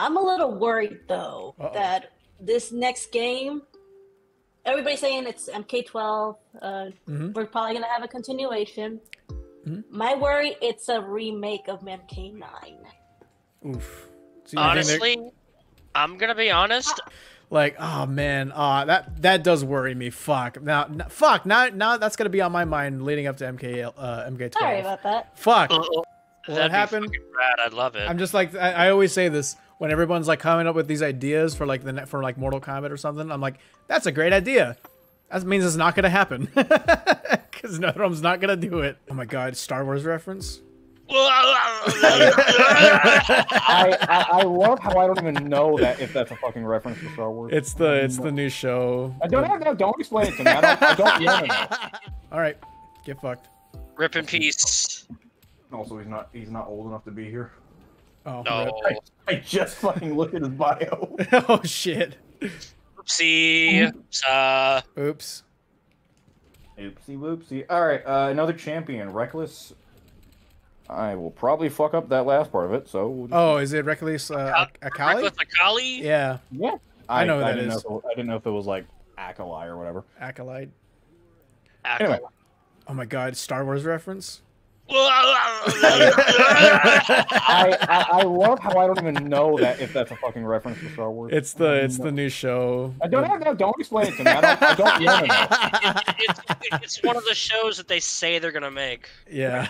I'm a little worried though Uh-oh. that this next game, everybody's saying it's MK12. Mm-hmm. We're probably gonna have a continuation. Mm-hmm. My worry, it's a remake of MK9. Oof. So you think they're Honestly, I'm gonna be honest. like, oh man, that does worry me. Fuck. Now that's gonna be on my mind leading up to MK12. Sorry about that. Fuck. Uh-oh. Will That'd it happen? be fucking rad. I'd love it. I'm just like I always say this when everyone's like coming up with these ideas for like Mortal Kombat or something. I'm like, that's a great idea. That means it's not gonna happen because NetherRealm's not gonna do it. Oh my god, Star Wars reference. I love how I don't even know that if that's a fucking reference to Star Wars. It's the new show. Don't explain it to me. I don't want to know. All right, get fucked. Rip in peace. Also, he's not old enough to be here. Oh, No. rip. I just fucking looked at his bio. Oh shit. Oopsie. Oops. Oopsie whoopsie. Alright, another champion, Reckless. I will probably fuck up that last part of it, so we'll just... Oh, is it Reckless Akali? Reckless Akali? Yeah, Yeah. I know who that didn't is. I didn't know if it was like Akali or whatever. Acolyte. Anyway. Oh my god, Star Wars reference. I love how I don't even know that if that's a fucking reference to Star Wars. It's the new show. Don't explain it to me. I don't want to know. It's one of the shows that they say they're gonna make. Yeah.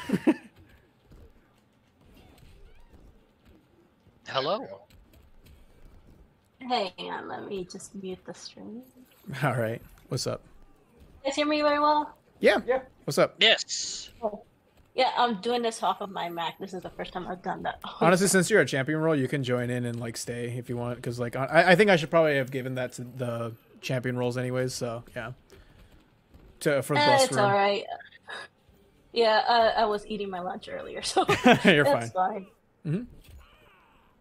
Hello. Hang on, let me just mute the stream. All right. What's up? You guys hear me very well? Yeah. Yeah. What's up? Yes. Yeah, I'm doing this off of my Mac. This is the first time I've done that. Honestly, since you're a champion role, you can join in and like stay if you want. Because like I think I should probably have given that to the champion roles anyways. So yeah. For the bus it's room. all right. Yeah, I was eating my lunch earlier, so You're that's fine. fine.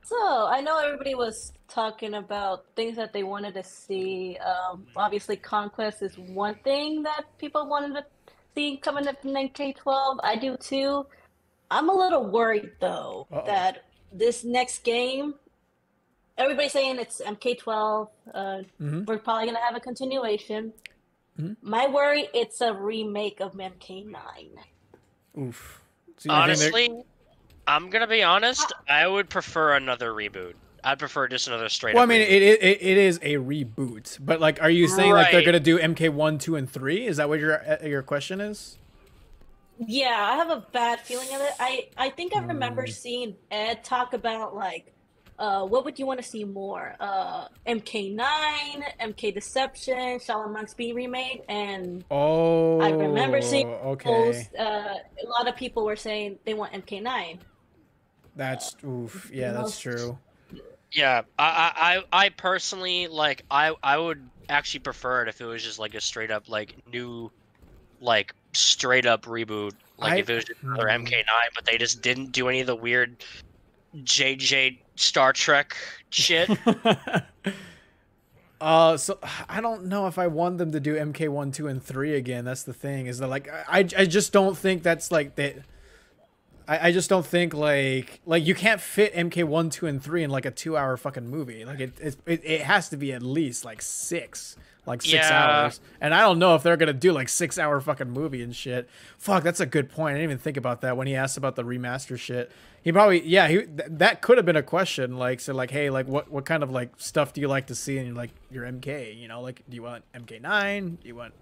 So I know everybody was talking about things that they wanted to see. Obviously, Conquest is one thing that people wanted to see coming up in MK12. I do too. I'm a little worried though that this next game, everybody's saying it's MK12. We're probably gonna have a continuation. My worry, it's a remake of MK9. Oof. So Honestly, I'm gonna be honest. I would prefer another reboot. I'd prefer just another straight. Well, I up mean, reboot. it is a reboot, but like, are you saying like they're Right. gonna do MK1, 2, and 3? Is that what your question is? Yeah, I have a bad feeling of it. I think I remember seeing Ed talk about like, what would you want to see more? MK9, MK Deception, Shaolin Monks being remade, and Oh, I remember seeing okay. a lot of people were saying they want MK9. That's oof. Yeah, that's true. Yeah, I personally like. I would actually prefer it if it was just like a straight up like new, like straight up reboot. Like if it was just another MK9, but they just didn't do any of the weird JJ Star Trek shit. So I don't know if I want them to do MK1, 2, and 3 again. That's the thing. Is that like I just don't think that's like that. I just don't think like you can't fit MK1, 2, and 3 in like a 2-hour fucking movie. Like it has to be at least like 6 hours. And I don't know if they're gonna do like 6-hour fucking movie and shit. Fuck, that's a good point. I didn't even think about that when he asked about the remaster shit. He probably that could have been a question. Like so like, hey, like what kind of like stuff do you like to see in like your MK? You know, like do you want MK9? Do you want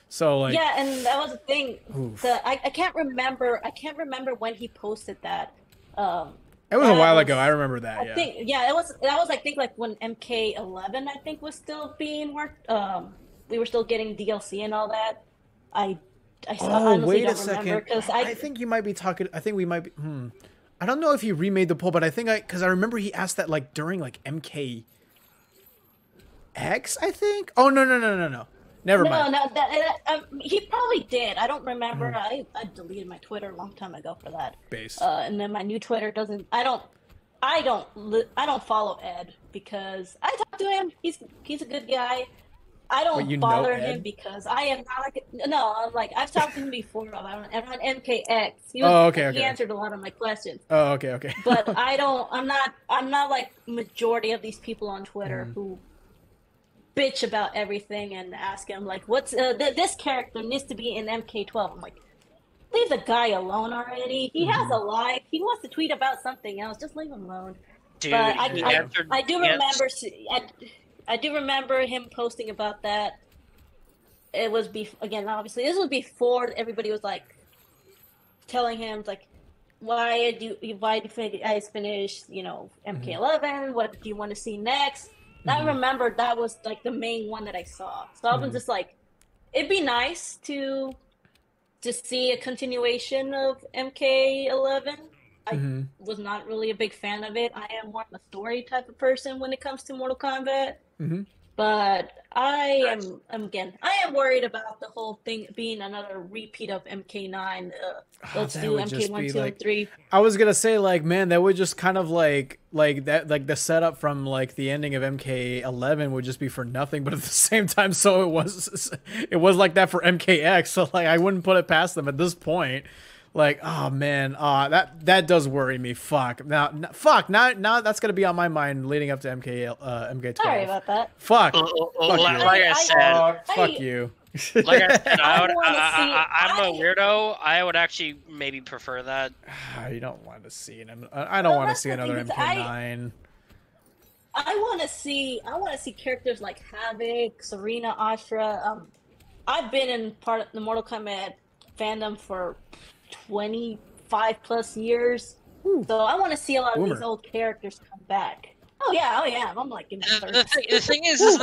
so like Yeah, and that was the thing. I can't remember. I can't remember when he posted that. It was a while ago. I remember that. I think that was I think like when MK11 I think was still being worked. We were still getting DLC and all that. I honestly wait don't a second. remember because I think you might be talking. I think we might be. I don't know if he remade the poll, but I think because I remember he asked that like during like MKX. I think. Oh no. Never mind. No, he probably did. I don't remember. I deleted my Twitter a long time ago for that. Base. And then my new Twitter doesn't. I don't follow Ed because I talk to him. He's a good guy. I Wait, you don't know bother him Ed? because I am not like no. I'm like I've talked to him before about MKX. Oh, okay, He okay. answered a lot of my questions, Oh, okay, okay. but I don't. I'm not like majority of these people on Twitter Mhm. who bitch about everything and ask him like, "What's this character needs to be in MK12?" I'm like, leave the guy alone already. He has a Mhm. life. He wants to tweet about something else. Just leave him alone. Dude, But he Yeah. answered. I do He answered remember I do remember him posting about that. It was again, obviously this was before everybody was like telling him like why do you guys finish, Mhm. MK11? What do you want to see next? I Mhm. remember that was like the main one that I saw. So I was Mhm. just like, it'd be nice to see a continuation of MK11. I Mhm. was not really a big fan of it. I am more of a story type of person when it comes to Mortal Kombat. Mhm. But I am worried about the whole thing being another repeat of MK9. Ah, Let's that do would just MK1, be 2, like, and 3. I was gonna say like, man, that would just kind of like that, like the setup from like the ending of MK11 would just be for nothing. But at the same time, so it was like that for MKX. So like, I wouldn't put it past them at this point. Like, oh man, that does worry me. Fuck now that's gonna be on my mind leading up to Sorry MK12. About that. Fuck, fuck like you, I said, fuck I you. like I said, I want to see. I'm a weirdo. I would actually maybe prefer that. You don't want to see I don't Well, want to that's see the thing another is MK9. I want to see characters like Havoc, Serena, Astra. I've been in part of the Mortal Kombat fandom for 25 plus years, Whew, so I want to see a lot of these boomer. old characters come back. Oh yeah, I'm like in my The 30s. thing is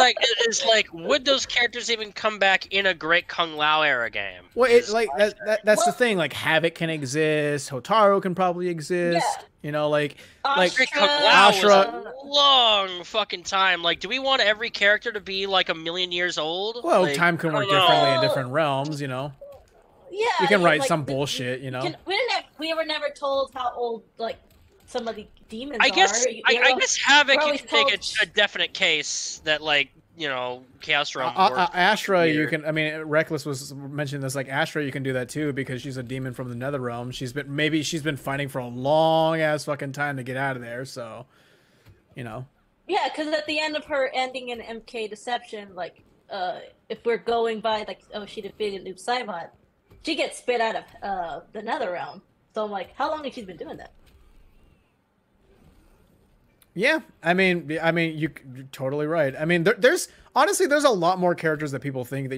like, would those characters even come back in a Great Kung Lao era game? Well, Is like my that's the Well, thing. Like Havoc can exist, Hotaru can probably yeah, exist. You know, like Great Kung Astra. Lao was a Ashra. long fucking time. Like, do we want every character to be like a million years old? Well, Like, time can I work don't differently in know. Well, different realms. You know, you yeah, can write like some bullshit. You you know. can. We were never told how old like some of the demons I are. guess I guess Havoc We're you always can make told. a definite case that like Chaos Realm works Astra, you weird. can. I mean, Reckless was mentioning this. Like Astra, you can do that too because she's a demon from the NetherRealm. She's been fighting for a long ass fucking time to get out of there. So, you know. Yeah, because at the end of her ending in MK Deception, like, if we're going by like, oh, she defeated Noob Saibot, she gets spit out of the NetherRealm. So I'm like, how long has she been doing that? Yeah, you're totally right. I mean, there's honestly there's a lot more characters that people think that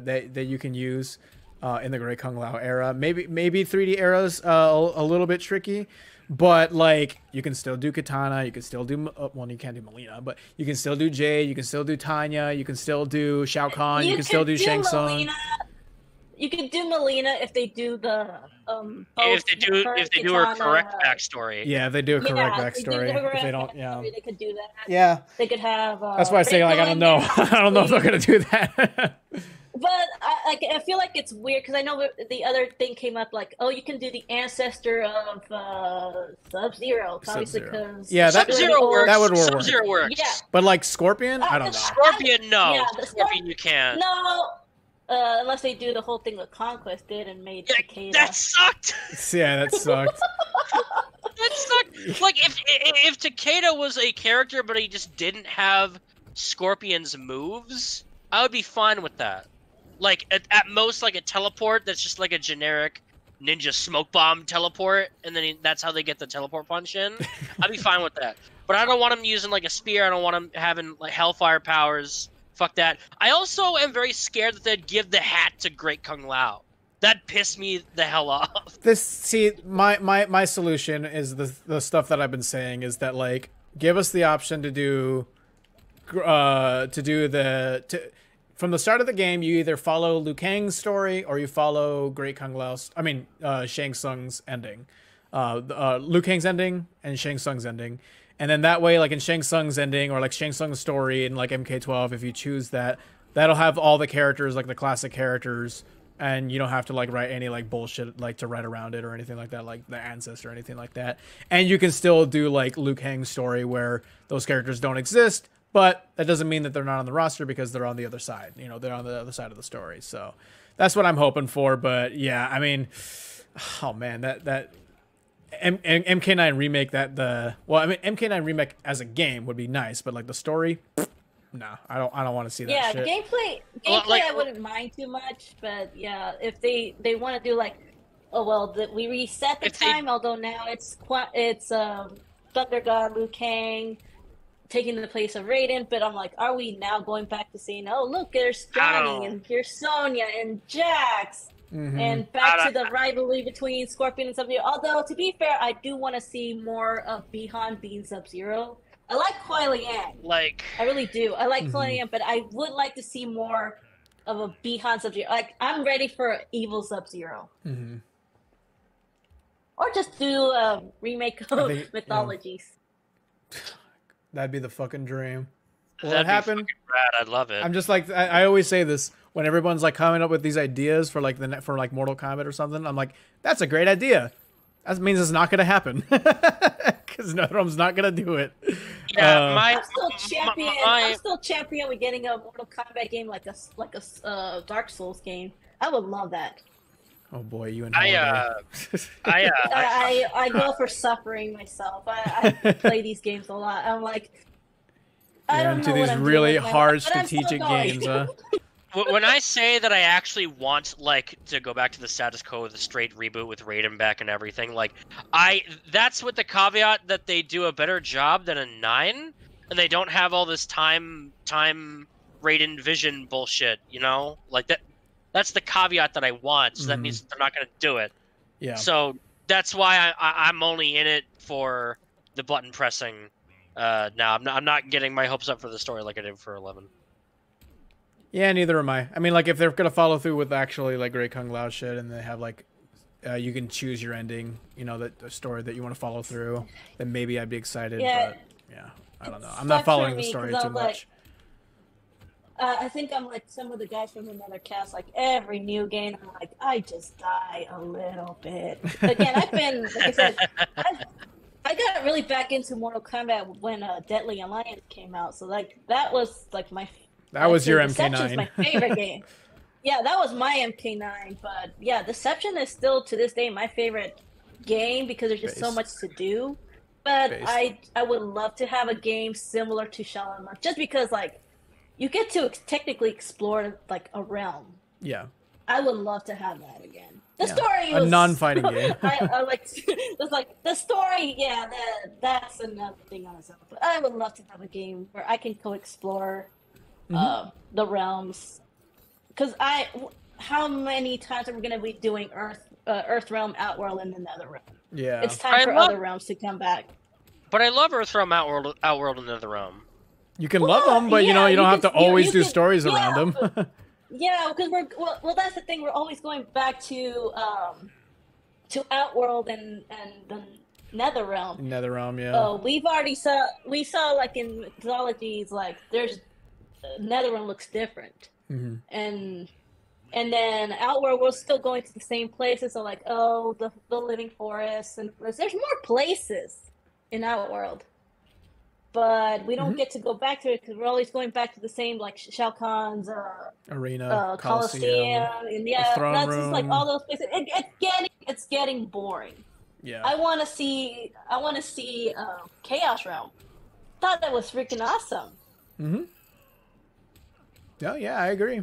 that you can use in the Great Kung Lao era. Maybe 3D eras a little bit tricky, but like you can still do Katana, you can still do well, you can't do Melina, but you can still do Jade, you can still do Tanya, you can still do Shao Kahn, you can still do Shang Tsung. Melina. You could do Melina if they do the If both they her do her Katana. correct backstory. Yeah, they do a correct Yeah, if they do the backstory. If they correct don't, yeah, backstory, they could do that. yeah. They could have. That's why I say like I don't know, I don't know if they're gonna do that. But I feel like it's weird because I know the other thing came up like, oh, you can do the ancestor of Sub-Zero, obviously Sub-Zero. because Yeah, Sub-Zero works. that would work. Sub-Zero works. Yeah, But like Scorpion, I don't know. Scorpion, no. Yeah, Scorpion, you can't. no, unless they do the whole thing that Conquest did and made Yeah, Takeda. that sucked. Yeah, that sucked. That sucked. Like if Takeda was a character, but he just didn't have Scorpion's moves, I would be fine with that. Like at most, like a teleport that's just like a generic ninja smoke bomb teleport, and then that's how they get the teleport punch in. I'd be fine with that. But I don't want him using like a spear. I don't want him having like hellfire powers. Fuck that. I also am very scared that they'd give the hat to Great Kung Lao. That pissed me the hell off. My solution is the stuff that I've been saying is that like give us the option to do from the start of the game, you either follow Liu Kang's story or you follow Great Kung Lao's. I mean, Shang Tsung's ending, Liu Kang's ending and Shang Tsung's ending, and then that way, like in Shang Tsung's ending or like Shang Tsung's story in like MK12, if you choose that, that'll have all the characters like the classic characters, and you don't have to like write any like bullshit like to write around it or anything like that, like the ancestor or anything like that, and you can still do like Liu Kang's story where those characters don't exist. But that doesn't mean that they're not on the roster because they're on the other side. You know, they're on the other side of the story. So that's what I'm hoping for. But yeah, I mean, oh man, that MK9 remake MK9 remake as a game would be nice, but like the story, no, I don't want to see that. Yeah, shit. gameplay I wouldn't mind too much, but yeah, if they want to do like, oh well, we reset the time. Although now it's Thunder God Liu Kang taking the place of Raiden, but I'm like, are we now going back to saying, oh look, there's Johnny and here's Sonya and Jax, and back to the rivalry between Scorpion and Sub-Zero. Although to be fair, I do want to see more of Bihan being Sub-Zero. I like Kuai Liang. Like, I really do. I like Kuai Liang, but I would like to see more of a Bihan Sub-Zero. Like, I'm ready for evil Sub-Zero. Or just do a remake of Mythologies. Yeah. That'd be the fucking dream. Well, that'd that happened. be rad. I'd love it. I'm just like, I always say this when everyone's like coming up with these ideas for like Mortal Kombat or something. I'm like, that's a great idea. That means it's not going to happen because NetherRealm's not going to do it. Yeah, I'm still champion with getting a Mortal Kombat game like a Dark Souls game. I would love that. Oh boy, you and I go for suffering myself. I play these games a lot. I'm like, I don't know these what I'm really doing hard strategic games. When I say that I actually want like to go back to the status quo with a straight reboot with Raiden back and everything, like that's with the caveat that they do a better job than a 9, and they don't have all this time Raiden vision bullshit, you know, like that. That's the caveat that I want. So that means they're not going to do it. Yeah. So that's why I'm only in it for the button pressing. Now I'm not getting my hopes up for the story like I did for 11. Yeah, neither am I. I mean, like if they're gonna follow through with actually like Great Kung Lao shit, and they have like, you can choose your ending. You know, the story that you want to follow through. Then maybe I'd be excited. Yeah. But yeah, I don't know. I'm not following the story too much. I think I'm like some of the guys from another cast. Like every new game, I'm like, I just die a little bit. Again, I've been, like I said, I got really back into Mortal Kombat when Deadly Alliance came out. So like that was like that was your Deception's MK9. my favorite game. Yeah, that was my MK9. But yeah, Deception is still to this day my favorite game because there's just so much to do. But I would love to have a game similar to Shaolin Monk, just because like. You get to technically explore like a realm. Yeah. I would love to have that again. The story was a non-fighting game. I like it's like the story. Yeah, that's another thing on its own. But I would love to have a game where I can explore the realms. Because how many times are we going to be doing Earth Realm, Outworld, and the NetherRealm? Yeah, it's time for other realms to come back. But I love Earthrealm, Outworld, and NetherRealm. You can love them, but you know you don't have to always do stories around them. Yeah, because well, that's the thing. We're always going back to Outworld and the NetherRealm. NetherRealm, yeah. Oh, we saw like in mythologies, like there's NetherRealm looks different, and then Outworld we're still going to the same places. So like, oh, the living forests, and there's more places in Outworld. But we don't get to go back to it because we're always going back to the same, like Shao Kahn's arena, Coliseum, and that's room. Just like all those places. It's getting boring. Yeah, I want to see Chaos Realm. Thought that was freaking awesome. Yeah, I agree.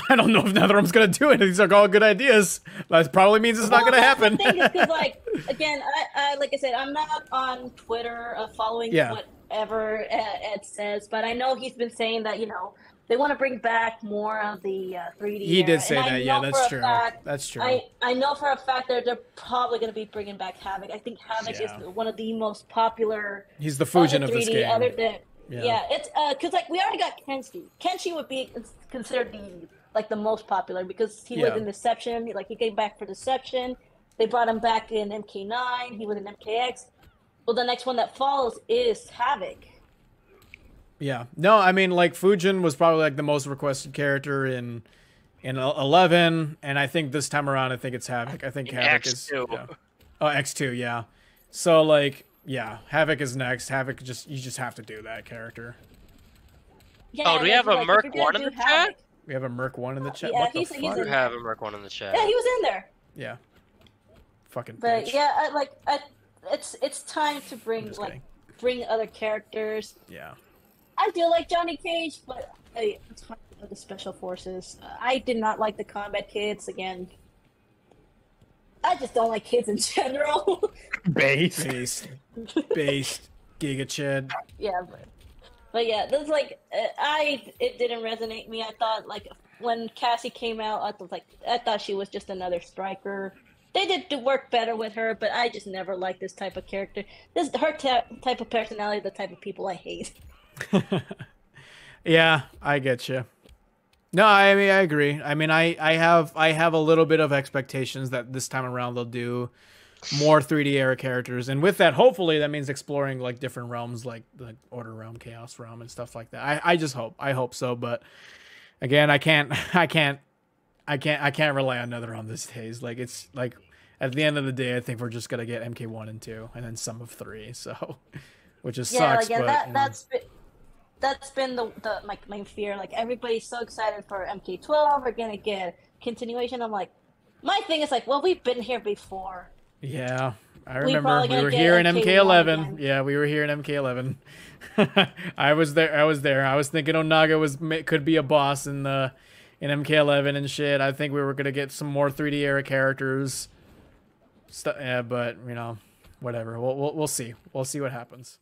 I don't know if NetherRealm's gonna do it. These are all good ideas. That probably means it's not gonna happen. The thing is, because like again, I like I said, I'm not on Twitter following whatever Ed says, but I know he's been saying that they want to bring back more of the 3D. He did say that. Yeah, that's true. That's true. I know for a fact that they're probably going to be bringing back Havoc. I think Havoc is one of the most popular. He's the Fujin of this game. Other than it's because like we already got Kenshi. Kenshi would be considered the most popular because he was in Deception. Like he came back for Deception. They brought him back in MK9. He was in MKX. Well, the next one that follows is Havoc. Yeah. No, I mean like Fujin was probably like the most requested character in 11, and I think this time around I think it's Havoc. I think Havoc X2. is. Yeah. Oh, X2. Yeah. So like. Yeah, Havoc is next. Havoc you just have to do that character. Yeah, Oh, do we have a like, Merc if you're 1 gonna in do the chat? Havoc, We have a Merc 1 in the chat. yeah, What the he's fuck? We in have there. a Merc 1 in the chat. Yeah, he was in there. Yeah. Fucking But bitch. yeah, it's time to I'm bring just like kidding. bring other characters. Yeah. I do like Johnny Cage, but it's hard with the special forces. I did not like the combat kids again. I just don't like kids in general. Base. Based. Giga Chad. Yeah, but yeah, this like it didn't resonate with me. I thought like when Cassie came out, I thought she was just another striker. They did work better with her, but I just never liked this type of character. This her type of personality, the type of people I hate. Yeah, I get you. No, I mean I agree. I mean I have a little bit of expectations that this time around they'll do more 3D era characters, and with that, hopefully that means exploring like different realms, like the Order realm, Chaos realm, and stuff like that. I just hope so, but again, I can't rely on NetherRealm these days. Like it's like at the end of the day, I think we're just gonna get MK1 and 2, and then some of 3. So, which is sucks. Like, but that's been the my main fear. Like everybody's so excited for MK12. We're gonna get continuation. I'm like, my thing is like, well, we've been here before. Yeah, I We remember probably we gonna were get here in MK1 MK11. again. Yeah, we were here in MK11. I was there. I was thinking Onaga could be a boss in MK11 and shit. I think we were gonna get some more 3D era characters. Yeah, but you know, whatever. We'll see. We'll see what happens.